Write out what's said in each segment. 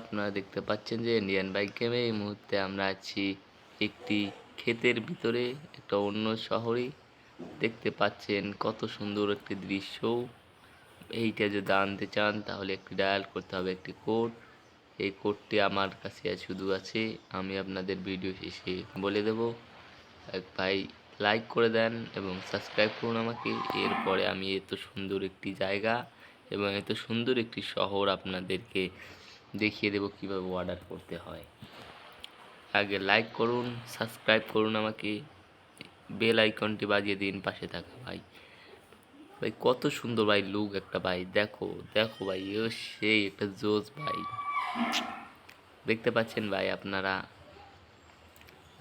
আপনারা দেখতে পাচ্ছেন যে ইন্ডিয়ান বাইক গেমে এই মুহূর্তে আমরা আছি একটি ক্ষেতের ভিতরে, একটা অন্য শহরে। দেখতে পাচ্ছেন কত সুন্দর একটি দৃশ্য। এইটা যদি আনতে চান তাহলে একটি ডায়াল করতে হবে একটি কোড। এই কোডটি আমার কাছে শুধু আছে, আমি আপনাদের ভিডিও শেষে বলে দেব। এক ভাই লাইক করে দেন এবং সাবস্ক্রাইব করুন আমাকে। এরপরে আমি এত সুন্দর একটি জায়গা এবং এত সুন্দর একটি শহর আপনাদেরকে দেখিয়ে দেব কিভাবে অর্ডার করতে হয়। আগে লাইক করুন, সাবস্ক্রাইব করুন আমাকে, বেল আইকনটি বাজিয়ে দিন পাশে থাকা। ভাই ভাই কত সুন্দর ভাই লুক একটা ভাই, দেখো দেখো ভাই, ও সেই একটা জোস ভাই। দেখতে পাচ্ছেন ভাই আপনারা,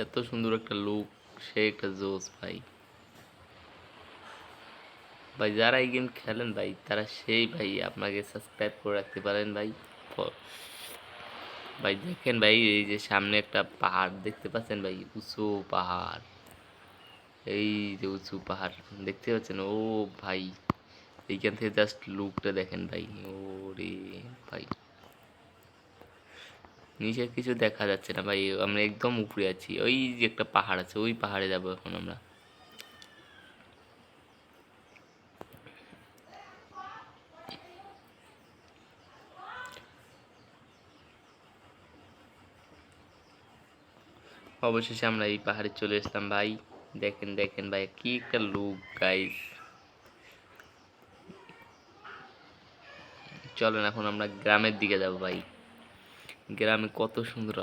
এত সুন্দর একটা লুক, সেই একটা জোস ভাই। ভাই যারা এই গেম খেলেন ভাই তারা সেই ভাই আপনাকে সাবস্ক্রাইব করে রাখতে পারেন ভাই। ভাই দেখেন ভাই, এই যে সামনে একটা পাহাড় দেখতে পাচ্ছেন ভাই, উঁচু পাহাড়। এই যে উঁচু পাহাড় দেখতে পাচ্ছেন, ও ভাই এইখান থেকে জাস্ট লুকটা দেখেন ভাই। ও রে ভাই, নিচে কিছু দেখা যাচ্ছে না ভাই, আমরা একদম উপরে আছি। ওই যে একটা পাহাড় আছে, ওই পাহাড়ে যাবো এখন আমরা। অবশেষে আমরা এই পাহাড়ে চলে আসলাম ভাই। দেখেন দেখেন ভাই, কি একটা লুক গাইস। চলেন এখন আমরা গ্রামের দিকে যাব ভাই। গ্রামে কত সুন্দর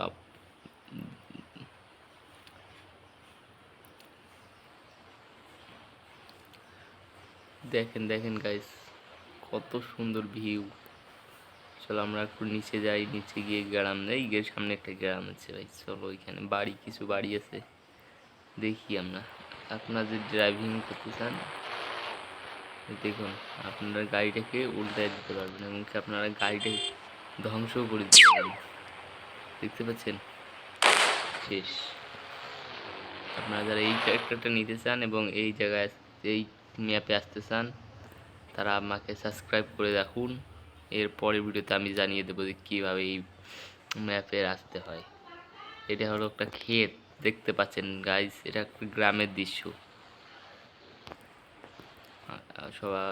দেখেন দেখেন গাইস, কত সুন্দর ভিউ। চলো আমরা একটু নিচে যাই, নিচে গিয়ে গ্রাম নেই, গিয়ে সামনে একটা গ্রাম আছে ভাই। চলো ওইখানে বাড়ি, কিছু বাড়ি আছে, দেখি আমরা। আপনারা যে ড্রাইভিং করতে চান, দেখুন আপনারা গাড়িটাকে উল্টায় দিতে পারবেন এবং আপনারা গাড়িটাকে ধ্বংসও করে দিতে পারবেন। দেখতে পাচ্ছেন, শেষ। আপনারা যারা এই ক্যারেক্টারটা নিতে চান এবং এই জায়গায় এই ম্যাপে আসতে চান, তারা আমাকে সাবস্ক্রাইব করে রাখুন। এর পরের ভিডিওতে আমি জানিয়ে দেবো যে কীভাবে এই ম্যাপে আসতে হয়। এটা হলো একটা ক্ষেত, দেখতে পাচ্ছেন গাইস, এটা একটা গ্রামের দৃশ্য। সবাই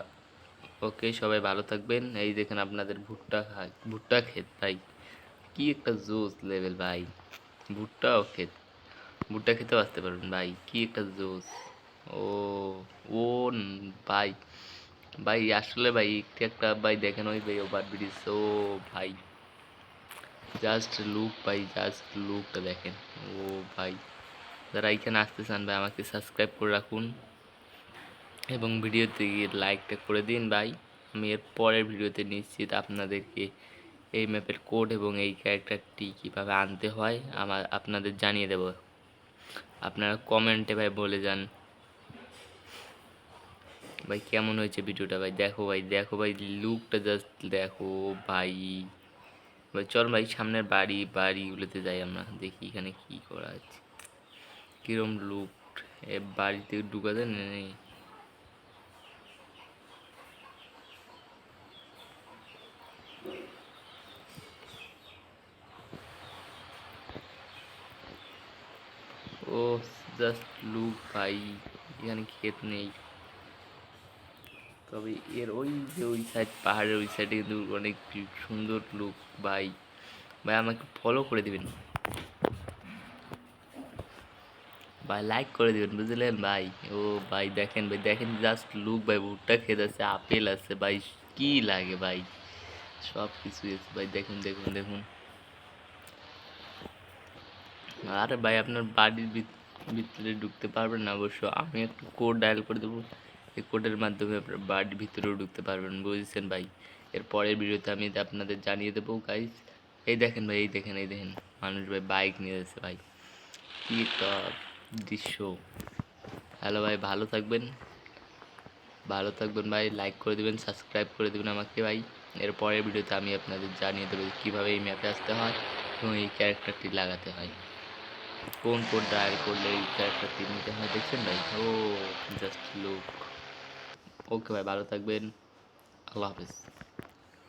ওকে, সবাই ভালো থাকবেন। এই দেখেন আপনাদের ভুট্টা খায়, ভুট্টা ক্ষেত ভাই, কি একটা জোস লেভেল ভাই। ভুট্টাও ক্ষেত, ভুট্টা খেতেও আসতে পারবেন ভাই, কি একটা জোস। ও ও ভাই, ভাই আসলে ভাই একটু একটা ভাই দেখেন, ওই ভাই ওভার ব্রিজ, ও ভাই জাস্ট লুক ভাই, জাস্ট লুকটা দেখেন। ও ভাই, যারা এখানে আসতে চান ভাই আমাকে সাবস্ক্রাইব করে রাখুন এবং ভিডিওতে গিয়ে লাইকটা করে দিন ভাই। আমি এর পরের ভিডিওতে নিশ্চিত আপনাদেরকে এই ম্যাপের কোড এবং এই ক্যারেক্টারটি কীভাবে আনতে হয় আপনাদের জানিয়ে দেব। আপনারা কমেন্টে ভাই বলে যান ভাই কেমন হয়েছে ভিডিওটা। ভাই দেখো ভাই, দেখো ভাই লুকটা জাস্ট দেখো ভাই। ভাই চল ভাই সামনের বাড়িগুলোতে যাই আমরা, দেখি এখানে কি করা আছে, কিরম লুক। এ বাড়িতে ঢুকা যায় নেই। ও জাস্ট লুক ভাই, এখানে ক্ষেত নেই, তবে এর ওই যে ওই সাইড, পাহাড়ের ওই সাইডে কিন্তু অনেক সুন্দর লুক ভাই। ভাই আমাকে ফলো করে দিবেন ভাই, লাইক করে দিবেন বুঝলেন ভাই। ও ভাই দেখেন ভাই, দেখেন জাস্ট লুক ভাই, ভুট্টা ক্ষেত আছে, আপেল আছে ভাই, কি লাগে ভাই, সব কিছু আছে ভাই। দেখুন দেখুন দেখুন। আরে ভাই আপনার বাড়ির ভিতরে ঢুকতে পারবেন না অবশ্য, আমি একটু কোড ডায়াল করে দেবো, এই কোডের মাধ্যমে আপনার বাড়ির ভিতরেও ঢুকতে পারবেন, বুঝেছেন ভাই। এর পরের ভিডিওতে আমি আপনাদের জানিয়ে দেবো গাইস। এই দেখেন ভাই, এই দেখেন, এই দেখেন মানুষ ভাই বাইক নিয়ে যাচ্ছে ভাই, কি একটা দৃশ্য। হ্যালো ভাই, ভালো থাকবেন, ভালো থাকবেন ভাই, লাইক করে দেবেন, সাবস্ক্রাইব করে দেবেন আমাকে ভাই। এর পরের ভিডিওতে আমি আপনাদের জানিয়ে দেবো কীভাবে এই ম্যাপে আসতে হয় এবং এই ক্যারেক্টারটি লাগাতে হয়, কোন কোড ডায়াল করলে এই ক্যারেক্টারটি নিতে হয়। দেখছেন ভাই, ও জাস্ট লুক। ওকে ভাই, ভালো থাকবেন, আল্লাহ হাফেজ।